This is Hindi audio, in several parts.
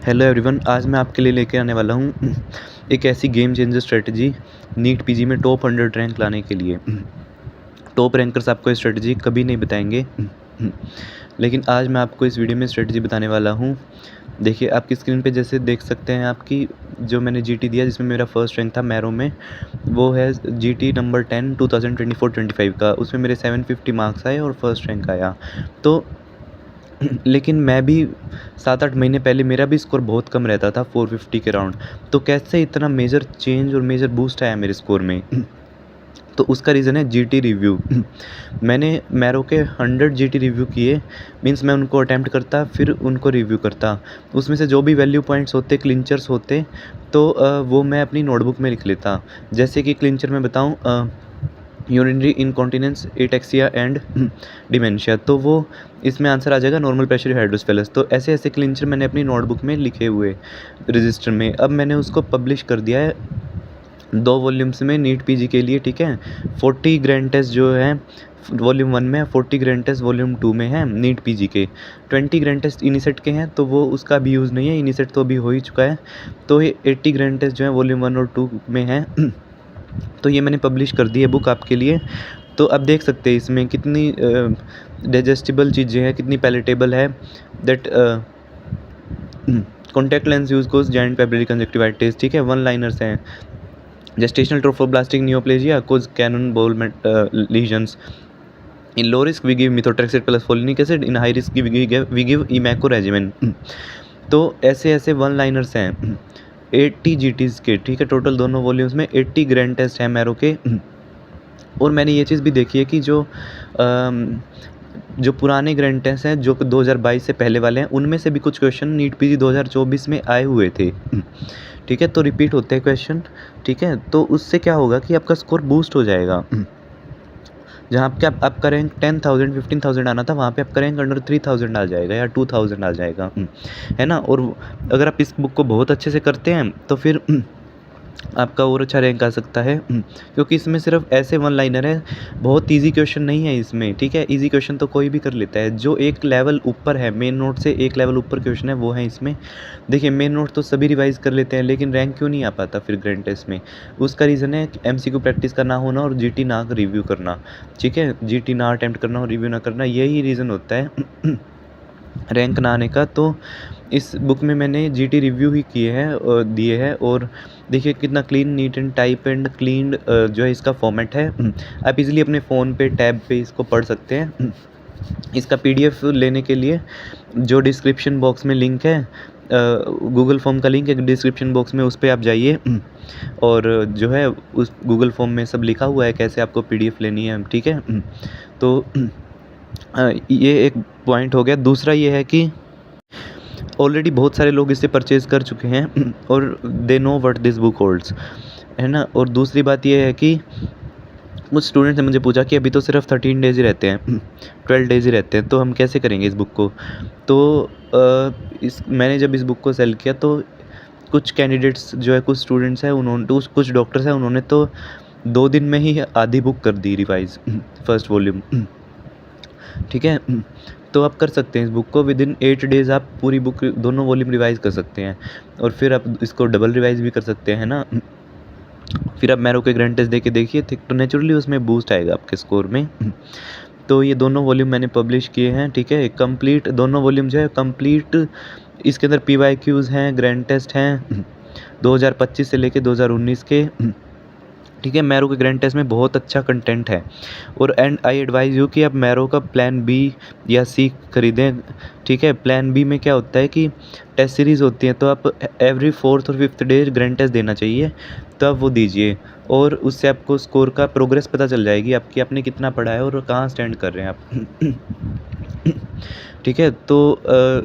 हेलो एवरीवन, आज मैं आपके लिए लेके आने वाला हूँ एक ऐसी game changer strategy NEET PG में टॉप 100 रैंक लाने के लिए। टॉप रैंकर्स आपको ये स्ट्रेटजी कभी नहीं बताएंगे, लेकिन आज मैं आपको इस वीडियो में स्ट्रेटजी बताने वाला हूँ। देखिए, आपकी स्क्रीन पे जैसे देख सकते हैं, आपकी जो मैंने जीटी दिया जिसमें मेरा फर्स्ट रैंक था मैरो में, वो है जीटी नंबर 10 2024-25 का। उसमें मेरे 750 मार्क्स आए और फर्स्ट रैंक आया। तो लेकिन मैं भी 7-8 महीने पहले मेरा भी स्कोर बहुत कम रहता था, 450 के राउंड। तो कैसे इतना मेजर चेंज और मेजर बूस्ट आया मेरे स्कोर में? तो उसका रीज़न है जीटी रिव्यू। मैंने मैरो के 100 जीटी रिव्यू किए, मीन्स मैं उनको अटैम्प्ट करता फिर उनको रिव्यू करता। उसमें से जो भी वैल्यू पॉइंट्स होते, क्लिंचर्स होते, तो वो मैं अपनी नोटबुक में लिख लेता। जैसे कि क्लिंचर मैं बताऊँ, urinary incontinence, ataxia and dementia, तो वो इसमें आंसर आ जाएगा नॉर्मल प्रेशर हाइड्रोसेफेलस। तो ऐसे ऐसे क्लिंचर मैंने अपनी नोटबुक में लिखे हुए रजिस्टर में। अब मैंने उसको पब्लिश कर दिया है 2 वॉल्यूम्स में नीट पीजी के लिए, ठीक है। 40 ग्रैंड टेस्ट जो है वॉल्यूम 1 में, 40 ग्रैंड टेस्ट वॉल्यूम 2 में है नीट पीजी के। 20 ग्रैंड टेस्ट इनिसेट के हैं, तो वो उसका भी यूज़ नहीं है, इनिसेट तो अभी हो ही चुका है। तो ये 80 ग्रैंड टेस्ट जो है वॉल्यूम 1 और 2 में है। तो ये मैंने पब्लिश कर दी है बुक आपके लिए। तो अब देख सकते हैं इसमें कितनी डाइजेस्टिबल चीज़ें हैं, कितनी पैलेटेबल है। That contact lens use causes giant papillary conjunctivitis, ठीक है। 1 लाइनर्स हैं। Gestational trophoblastic neoplasia causes cannon ball lesions. In low risk we give methotrexate plus folinic acid, in high risk we give EMACO regimen. तो ऐसे ऐसे 1 लाइनर्स हैं 80 जीटीज़ के, ठीक है। टोटल दोनों वॉल्यूम्स में 80 ग्रैंड टेस्ट हैं मैरो के। और मैंने ये चीज़ भी देखी है कि जो पुराने ग्रैंड टेस्ट हैं, जो 2022 से पहले वाले हैं, उनमें से भी कुछ क्वेश्चन नीट पीजी 2024 में आए हुए थे, ठीक है। तो रिपीट होते हैं क्वेश्चन, ठीक है। तो उससे क्या होगा कि आपका स्कोर बूस्ट हो जाएगा। जहाँ पे आपका रैंक 10,000 15,000 आना था, वहाँ पे आपका रैंक अंडर 3,000 आ जाएगा या 2,000 आ जाएगा, है ना। और अगर आप इस बुक को बहुत अच्छे से करते हैं तो फिर आपका और अच्छा रैंक आ सकता है, क्योंकि इसमें सिर्फ ऐसे 1 लाइनर है। बहुत इजी क्वेश्चन नहीं है इसमें, ठीक है। इजी क्वेश्चन तो कोई भी कर लेता है। जो एक लेवल ऊपर है, मेन नोट से एक लेवल ऊपर क्वेश्चन है, वो है इसमें। देखिए, मेन नोट तो सभी रिवाइज कर लेते हैं, लेकिन रैंक क्यों नहीं आ पाता फिर ग्रैंड टेस्ट में? उसका रीज़न है एमसीक्यू प्रैक्टिस का ना होना और जीटी ना रिव्यू करना, ठीक है। जीटी ना अटैम्प्ट करना और रिव्यू ना करना, यही रीज़न होता है रैंक ना आने का। तो इस बुक में मैंने जीटी रिव्यू ही किए हैं और दिए हैं। और देखिए कितना clean, neat and type and clean जो है इसका फॉर्मेट है। आप इजीली अपने फ़ोन पे, टैब पे इसको पढ़ सकते हैं। इसका पीडीएफ लेने के लिए जो डिस्क्रिप्शन बॉक्स में लिंक है, गूगल फॉर्म का लिंक है डिस्क्रिप्शन बॉक्स में, उस पर आप जाइए। और जो है उस गूगल फॉर्म में सब लिखा हुआ है कैसे आपको पीडीएफ लेनी है, ठीक है। तो ये एक पॉइंट हो गया। दूसरा ये है कि ऑलरेडी बहुत सारे लोग इसे परचेज़ कर चुके हैं और they know what this book holds, है ना। और दूसरी बात ये है कि कुछ स्टूडेंट्स ने मुझे पूछा कि अभी तो सिर्फ 13 डेज़ ही रहते हैं, 12 डेज़ ही रहते हैं, तो हम कैसे करेंगे इस बुक को? तो मैंने जब इस बुक को सेल किया तो कुछ कैंडिडेट्स जो है, कुछ स्टूडेंट्स हैं, उन्होंने तो कुछ डॉक्टर्स हैं, उन्होंने तो 2 दिन में ही आधी बुक कर दी रिवाइज़, फर्स्ट वॉल्यूम, ठीक है। तो आप कर सकते हैं इस बुक को विदिन 8 डेज़, आप पूरी बुक दोनों वॉल्यूम रिवाइज़ कर सकते हैं। और फिर आप इसको डबल रिवाइज़ भी कर सकते हैं ना। फिर आप मैरो के ग्रैंड टेस्ट दे के देखिए, तो नेचुरली उसमें बूस्ट आएगा आपके स्कोर में। तो ये दोनों वॉल्यूम मैंने पब्लिश किए हैं, ठीक है। कंप्लीट दोनों वॉल्यूम जो है कंप्लीट, इसके अंदर पीवाईक्यूज़ हैं, ग्रैंड टेस्ट हैं 2025 से लेके 2019 के, ठीक है। मैरो के ग्रैंड टेस्ट में बहुत अच्छा कंटेंट है। और एंड आई एडवाइज़ यू कि आप मैरो का प्लान बी या सी खरीदें, ठीक है। प्लान बी में क्या होता है कि टेस्ट सीरीज़ होती है, तो आप एवरी 4th और 5th डे ग्रैंड टेस्ट देना चाहिए, तो आप वो दीजिए। और उससे आपको स्कोर का प्रोग्रेस पता चल जाएगी आपकी, आपने कितना पढ़ा है और कहाँ स्टैंड कर रहे हैं आप ठीक है। तो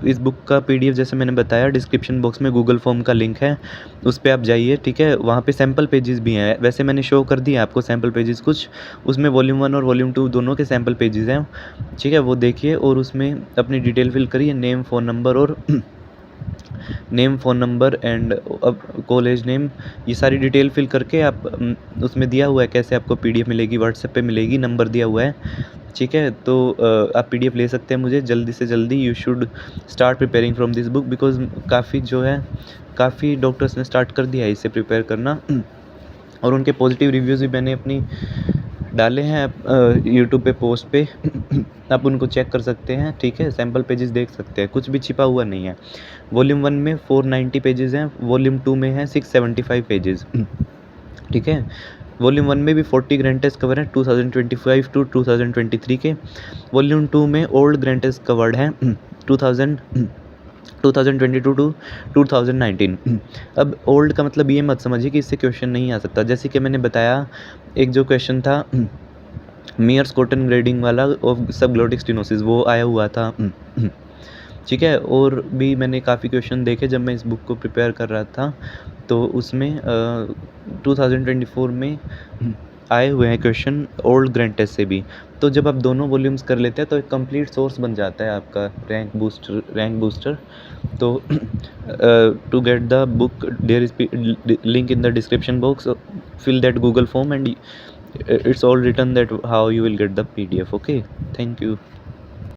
इस बुक का पीडीएफ जैसे मैंने बताया, डिस्क्रिप्शन बॉक्स में गूगल फॉर्म का लिंक है, उस पर आप जाइए, ठीक है। वहाँ पे सैम्पल पेजेस भी हैं, वैसे मैंने शो कर दिए आपको सैम्पल पेजेस कुछ, उसमें वॉल्यूम 1 और वॉल्यूम 2 दोनों के सैम्पल पेजेस हैं, ठीक है। वो देखिए और उसमें अपनी डिटेल फिल करिए, नेम, फ़ोन नंबर और नेम, फ़ोन नंबर एंड अब कॉलेज नेम, ये सारी डिटेल फिल करके आप उसमें दिया हुआ है कैसे आपको पीडीएफ मिलेगी, व्हाट्सएप पे मिलेगी, नंबर दिया हुआ है, ठीक है, तो आप पीडीएफ ले सकते हैं मुझे जल्दी से जल्दी। You should start preparing from this book because काफ़ी डॉक्टर्स ने स्टार्ट कर दिया है इसे प्रिपेयर करना और उनके पॉजिटिव रिव्यूज़ भी मैंने अपनी डाले हैं यूट्यूब पे पोस्ट पे आप उनको चेक कर सकते हैं, ठीक है। सैम्पल पेजेस देख सकते हैं, कुछ भी छिपा हुआ नहीं है। वॉल्यूम 1 में 490 पेजेस हैं, वॉल्यूम 2 में है 675 पेजेस, ठीक है। वॉल्यूम 1 में भी 40 ग्रैंड टेस्ट कवर हैं 2025 टू 2023 के। वॉल्यूम 2 में ओल्ड ग्रैंड टेस्ट कवर्ड हैं 2022 टू 2019। अब ओल्ड का मतलब ये मत समझिए कि इससे क्वेश्चन नहीं आ सकता। जैसे कि मैंने बताया, एक जो क्वेश्चन था मेयर्स कॉटन ग्रेडिंग वाला ऑफ सबग्लोटिक स्टेनोसिस, वो आया हुआ था, ठीक है। और भी मैंने काफ़ी क्वेश्चन देखे जब मैं इस बुक को प्रिपेयर कर रहा था, तो उसमें 2024 में आए हुए हैं क्वेश्चन ओल्ड ग्रैंड टेस्ट से भी। तो जब आप दोनों वॉल्यूम्स कर लेते हैं तो एक कंप्लीट सोर्स बन जाता है आपका रैंक बूस्टर। तो to get the book there is link in the description box, fill that Google form and it's all written that how you will get the PDF. Okay, thank you.